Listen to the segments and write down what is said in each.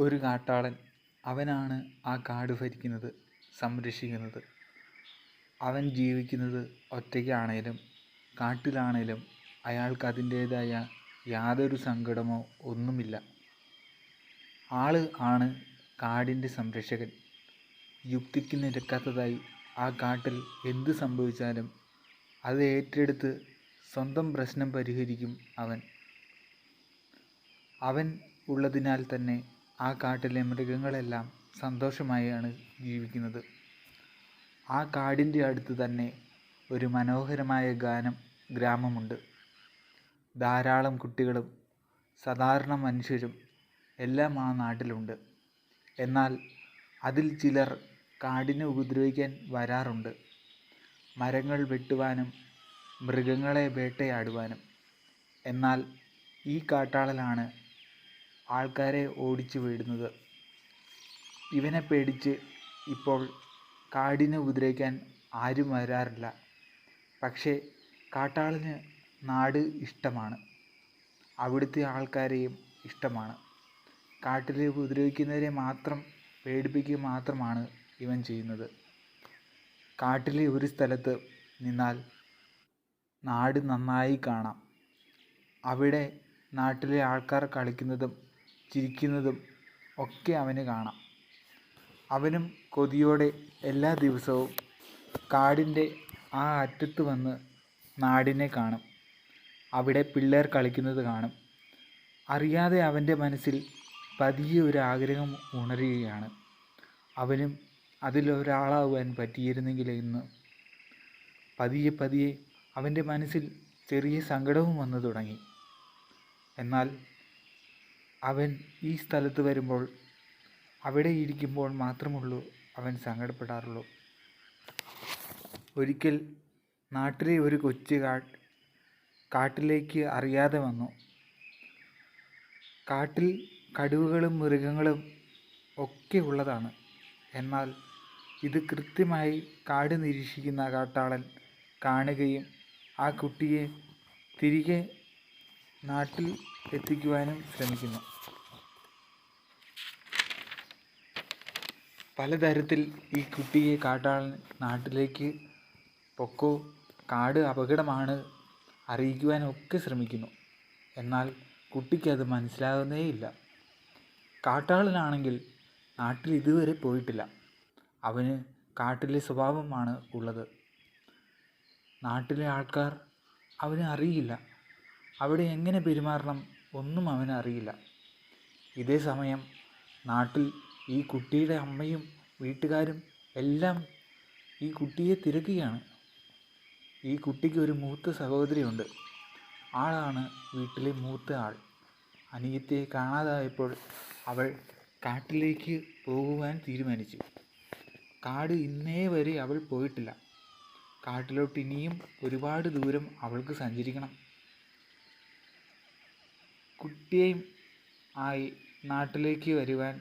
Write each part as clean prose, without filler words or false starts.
ഒരു കാട്ടാളൻ. അവനാണ് ആ കാട് ഭരിക്കുന്നത്, സംരക്ഷിക്കുന്നത്. അവൻ ജീവിക്കുന്നത് ഒറ്റയ്ക്കാണേലും കാട്ടിലാണേലും അയാൾക്ക് അതിൻ്റേതായ യാതൊരു സങ്കടമോ ഒന്നുമില്ല. ആള് ആണ് കാടിൻ്റെ സംരക്ഷകൻ. യുക്തിക്ക് നിരക്കാത്തതായി ആ കാട്ടിൽ എന്ത് സംഭവിച്ചാലും അത് ഏറ്റെടുത്ത് സ്വന്തം പ്രശ്നം പരിഹരിക്കും അവൻ. അവൻ ഉള്ളതിനാൽ തന്നെ ആ കാട്ടിലെ മൃഗങ്ങളെല്ലാം സന്തോഷമായാണ് ജീവിക്കുന്നത്. ആ കാടിൻ്റെ അടുത്ത് തന്നെ ഒരു മനോഹരമായ ഗ്രാമമുണ്ട്. ധാരാളം കുട്ടികളും സാധാരണ മനുഷ്യരും എല്ലാം ആ നാട്ടിലുണ്ട്. എന്നാൽ അതിൽ ചിലർ കാടിനെ ഉപദ്രവിക്കാൻ വരാറുണ്ട്. മരങ്ങൾ വെട്ടുവാനും മൃഗങ്ങളെ വേട്ടയാടുവാനും. എന്നാൽ ഈ കാട്ടാളനാണ് ആൾക്കാരെ ഓടിച്ചു വിടുന്നത്. ഇവനെ പേടിച്ച് ഇപ്പോൾ കാടിനെ ഉപദ്രവിക്കാൻ ആരും വരാറില്ല. പക്ഷേ കാട്ടാളന് നാട് ഇഷ്ടമാണ്, അവിടുത്തെ ആൾക്കാരെയും ഇഷ്ടമാണ്. കാട്ടിലെ ഉപദ്രവിക്കുന്നവരെ മാത്രം പേടിപ്പിക്കുക മാത്രമാണ് ഇവൻ ചെയ്യുന്നത്. കാട്ടിലെ ഒരു സ്ഥലത്ത് നിന്നാൽ നാട് നന്നായി കാണാം. അവിടെ നാട്ടിലെ ആൾക്കാർ കളിക്കുന്നതും ചിരിക്കുന്നതും ഒക്കെ അവന് കാണാം. അവനും കൊതിയോടെ എല്ലാ ദിവസവും കാടിൻ്റെ ആ അറ്റത്ത് വന്ന് നാടിനെ കാണും. അവിടെ പിള്ളേർ കളിക്കുന്നത് കാണും. അറിയാതെ അവൻ്റെ മനസ്സിൽ പതിയെ ഒരു ആഗ്രഹം ഉണരുകയാണ്. അവനും അതിലൊരാളാവാൻ പറ്റിയിരുന്നെങ്കിൽ എന്ന്. പതിയെ പതിയെ അവൻ്റെ മനസ്സിൽ ചെറിയ സങ്കടവും വന്നു തുടങ്ങി. എന്നാൽ അവൻ ഈ സ്ഥലത്ത് വരുമ്പോൾ, അവിടെ ഇരിക്കുമ്പോൾ മാത്രമുള്ളൂ അവൻ സങ്കടപ്പെടാറുള്ളൂ. ഒരിക്കൽ നാട്ടിലെ ഒരു കൊച്ചു കാട്ടിലേക്ക് അറിയാതെ വന്നു. കാട്ടിൽ കടുവകളും മൃഗങ്ങളും ഒക്കെ ഉള്ളതാണ്. എന്നാൽ ഇത് കൃത്യമായി കാട് നിരീക്ഷിക്കുന്ന കാട്ടാളൻ കാണുകയും ആ കുട്ടിയെ തിരികെ നാട്ടിൽ എത്തിക്കുവാനും ശ്രമിക്കുന്നു. പലതരത്തിൽ ഈ കുട്ടിയെ കാട്ടാളൻ നാട്ടിലേക്ക് പൊക്കോ, കാട് അപകടമാണ് അറിയിക്കുവാനൊക്കെ ശ്രമിക്കുന്നു. എന്നാൽ കുട്ടിക്കത് മനസ്സിലാകുന്നേയില്ല. കാട്ടാളനാണെങ്കിൽ നാട്ടിൽ ഇതുവരെ പോയിട്ടില്ല. അവന് കാട്ടിലെ സ്വഭാവമാണ് ഉള്ളത്. നാട്ടിലെ ആൾക്കാർ അവന് അറിയില്ല. അവിടെ എങ്ങനെ പെരുമാറണം ഒന്നും അവന് അറിയില്ല. ഇതേ സമയം നാട്ടിൽ ഈ കുട്ടിയുടെ അമ്മയും വീട്ടുകാരും എല്ലാം ഈ കുട്ടിയെ തിരക്കുകയാണ്. ഈ കുട്ടിക്ക് ഒരു മൂത്ത സഹോദരിയുണ്ട്. ആളാണ് വീട്ടിലെ മൂത്ത ആൾ. അനിയത്തിയെ കാണാതായപ്പോൾ അവൾ കാട്ടിലേക്ക് പോകുവാൻ തീരുമാനിച്ചു. കാട് ഇന്നേ വരെ അവൾ പോയിട്ടില്ല. കാട്ടിലോട്ട് ഇനിയും ഒരുപാട് ദൂരം അവൾക്ക് സഞ്ചരിക്കണം. കുട്ടിയെയും ആയി നാട്ടിലേക്ക് വരുവാൻ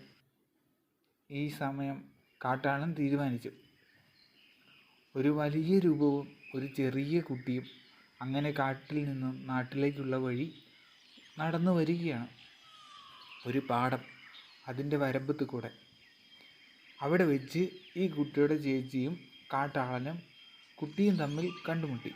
ഈ സമയം കാട്ടാളൻ തീരുമാനിച്ചു. ഒരു വലിയ രൂപവും ഒരു ചെറിയ കുട്ടിയും അങ്ങനെ കാട്ടിൽ നിന്നും നാട്ടിലേക്കുള്ള വഴി നടന്നു വരികയാണ്. ഒരു പാടം, അതിൻ്റെ വരമ്പത്ത് കൂടെ. അവിടെ വെച്ച് ഈ കുട്ടിയുടെ ചേച്ചിയും കാട്ടാളനും കുട്ടിയും തമ്മിൽ കണ്ടുമുട്ടി.